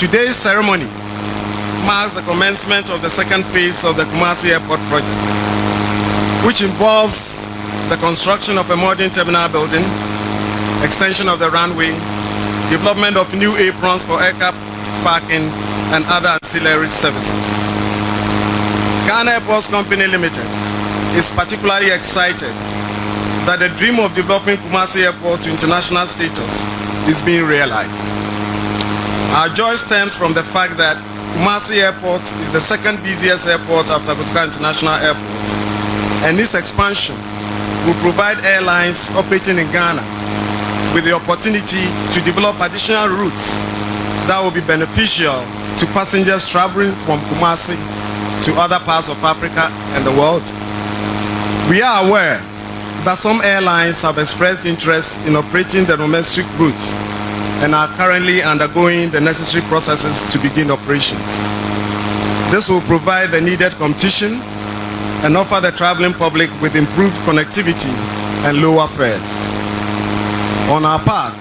Today's ceremony marks the commencement of the second phase of the Kumasi Airport project, which involves the construction of a modern terminal building, extension of the runway, development of new aprons for aircraft parking, and other ancillary services. Ghana Airports Company Limited is particularly excited that the dream of developing Kumasi Airport to international status is being realized. Our joy stems from the fact that Kumasi Airport is the second busiest airport after Kotoka International Airport, and this expansion will provide airlines operating in Ghana with the opportunity to develop additional routes that will be beneficial to passengers traveling from Kumasi to other parts of Africa and the world. We are aware that some airlines have expressed interest in operating the domestic routes and are currently undergoing the necessary processes to begin operations. This will provide the needed competition and offer the traveling public with improved connectivity and lower fares. On our part,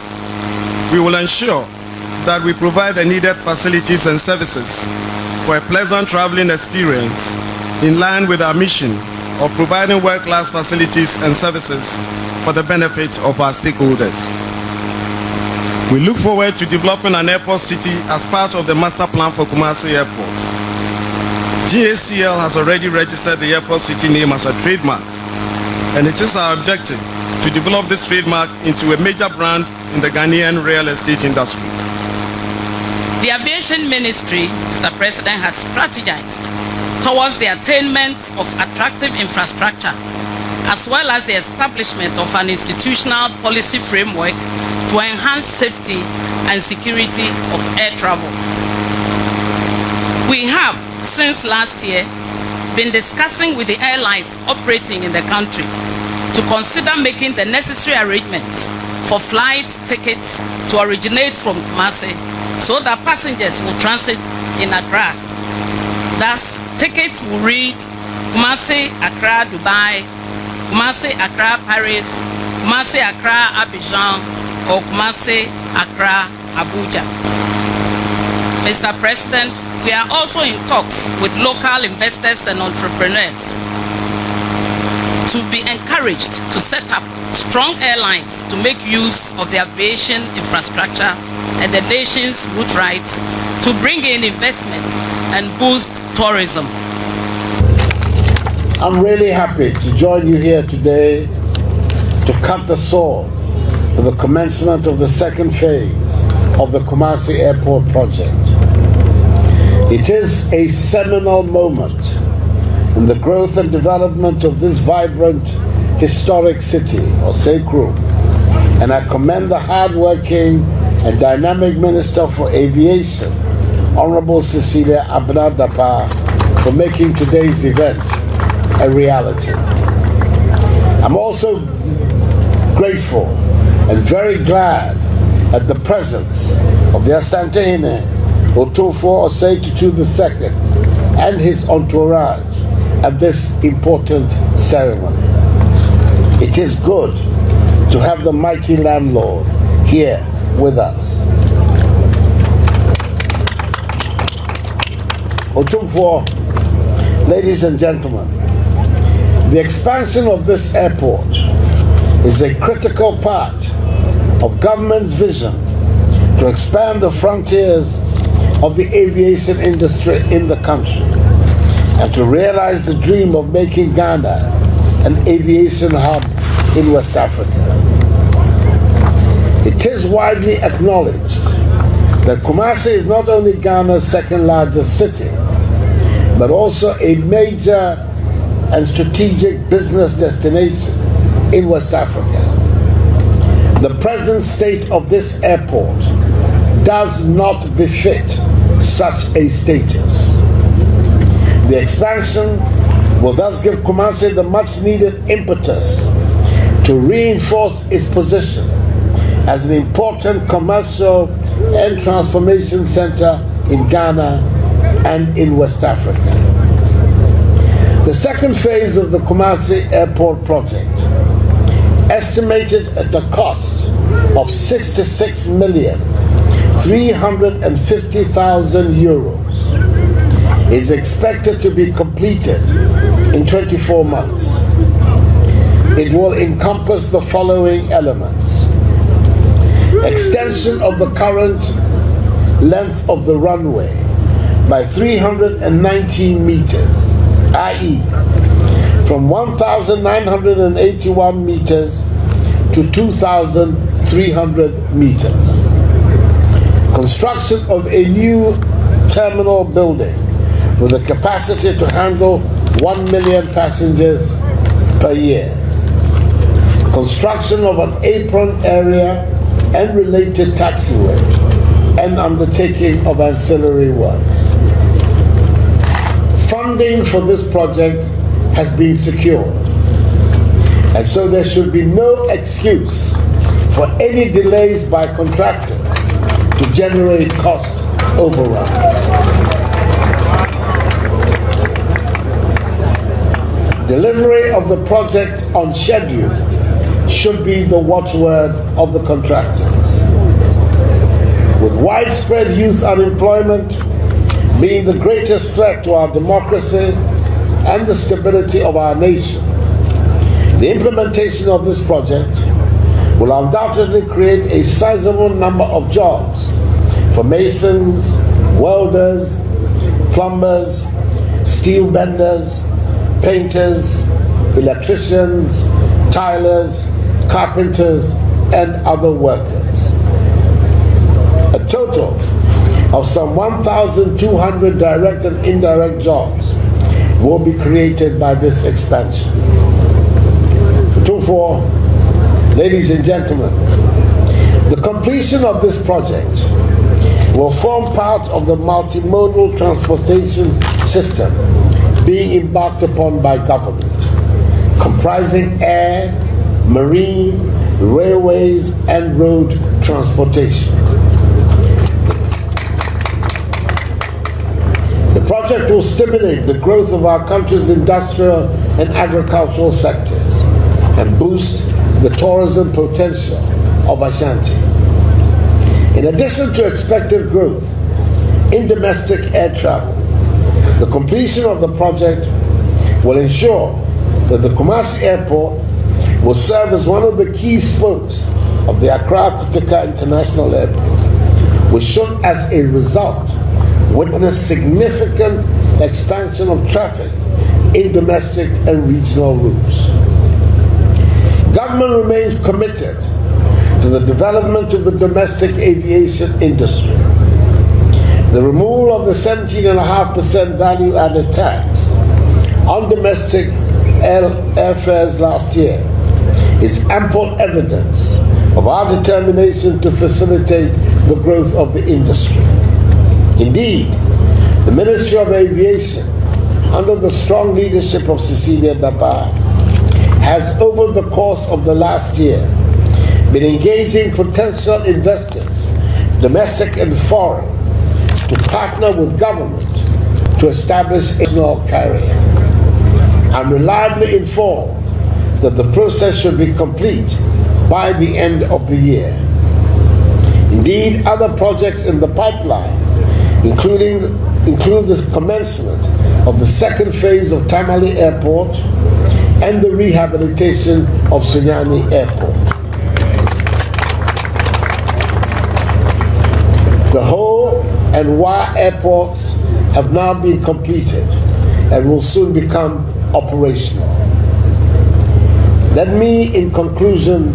we will ensure that we provide the needed facilities and services for a pleasant traveling experience in line with our mission of providing world-class facilities and services for the benefit of our stakeholders. We look forward to developing an airport city as part of the master plan for Kumasi Airport. GACL has already registered the airport city name as a trademark, and it is our objective to develop this trademark into a major brand in the Ghanaian real estate industry. The Aviation Ministry, Mr. President, has strategized towards the attainment of attractive infrastructure, as well as the establishment of an institutional policy framework to enhance safety and security of air travel. We have, since last year, been discussing with the airlines operating in the country to consider making the necessary arrangements for flight tickets to originate from Kumasi so that passengers will transit in Accra. Thus, tickets will read Kumasi, Accra, Dubai, Kumasi, Accra, Paris, Kumasi, Accra, Abidjan, or Kumasi, Accra, Abuja. Mr. President, we are also in talks with local investors and entrepreneurs to be encouraged to set up strong airlines to make use of the aviation infrastructure and the nation's route rights to bring in investment and boost tourism. I'm really happy to join you here today to cut the sword for the commencement of the second phase of the Kumasi Airport project. It is a seminal moment in the growth and development of this vibrant, historic city, or Sekru, and I commend the hard-working and dynamic Minister for Aviation, Honorable Cecilia Abnadapa, for making today's event a reality. I'm also grateful and very glad at the presence of the Asantehene Akufo-Addo II and his entourage at this important ceremony. It is good to have the mighty landlord here with us. Akufo, ladies and gentlemen, the expansion of this airport is a critical part of government's vision to expand the frontiers of the aviation industry in the country and to realize the dream of making Ghana an aviation hub in West Africa. It is widely acknowledged that Kumasi is not only Ghana's second largest city, but also a major and strategic business destination in West Africa. The present state of this airport does not befit such a status. The expansion will thus give Kumasi the much needed impetus to reinforce its position as an important commercial and transformation center in Ghana and in West Africa. The second phase of the Kumasi Airport project, estimated at the cost of 66,350,000 euros, is expected to be completed in 24 months. It will encompass the following elements: extension of the current length of the runway by 319 meters, i.e. from 1,981 meters to 2,300 meters. Construction of a new terminal building with a capacity to handle 1 million passengers per year. Construction of an apron area and related taxiway and undertaking of ancillary works. Funding for this project has been secured, and so there should be no excuse for any delays by contractors to generate cost overruns. Delivery of the project on schedule should be the watchword of the contractors. With widespread youth unemployment being the greatest threat to our democracy and the stability of our nation, the implementation of this project will undoubtedly create a sizable number of jobs for masons, welders, plumbers, steel benders, painters, electricians, tilers, carpenters, and other workers. A total of some 1,200 direct and indirect jobs will be created by this expansion. Therefore, ladies and gentlemen, the completion of this project will form part of the multimodal transportation system being embarked upon by government, comprising air, marine, railways, and road transportation. The project will stimulate the growth of our country's industrial and agricultural sectors and boost the tourism potential of Ashanti. In addition to expected growth in domestic air travel, the completion of the project will ensure that the Kumasi Airport will serve as one of the key spokes of the Accra-Kotoka International Airport, which should, as a result, witness significant expansion of traffic in domestic and regional routes. Government remains committed to the development of the domestic aviation industry. The removal of the 17.5% value-added tax on domestic airfares last year is ample evidence of our determination to facilitate the growth of the industry. Indeed, the Ministry of Aviation, under the strong leadership of Cecilia Daba, has over the course of the last year been engaging potential investors, domestic and foreign, to partner with government to establish a national carrier. I'm reliably informed that the process should be complete by the end of the year. Indeed, other projects in the pipeline include the commencement of the second phase of Tamale Airport and the rehabilitation of Sunyani Airport. The Ho and Wa airports have now been completed and will soon become operational. Let me, in conclusion,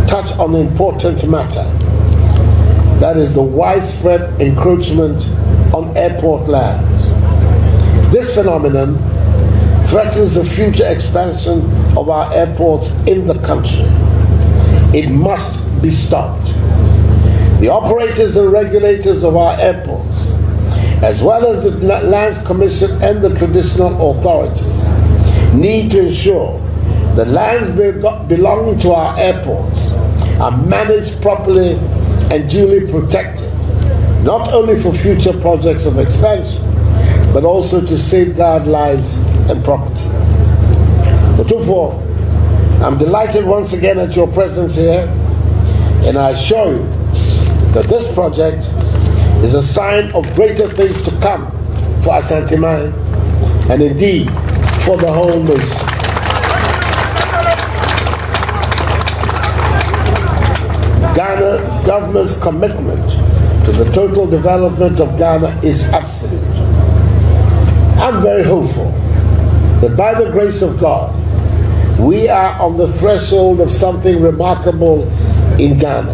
touch on an important matter. That is the widespread encroachment on airport lands. This phenomenon threatens the future expansion of our airports in the country. It must be stopped. The operators and regulators of our airports, as well as the Lands Commission and the traditional authorities, need to ensure the lands belonging to our airports are managed properly and duly protected, not only for future projects of expansion, but also to safeguard lives and property. Akufo, I'm delighted once again at your presence here, and I assure you that this project is a sign of greater things to come for Asante Mine and indeed for the whole nation. Ghana government's commitment to the total development of Ghana is absolute. I'm very hopeful that by the grace of God, we are on the threshold of something remarkable in Ghana.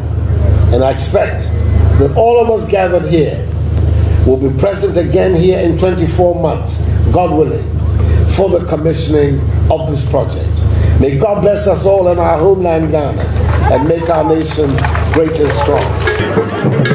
And I expect that all of us gathered here will be present again here in 24 months, God willing, for the commissioning of this project. May God bless us all in our homeland, Ghana, and make our nation great and strong.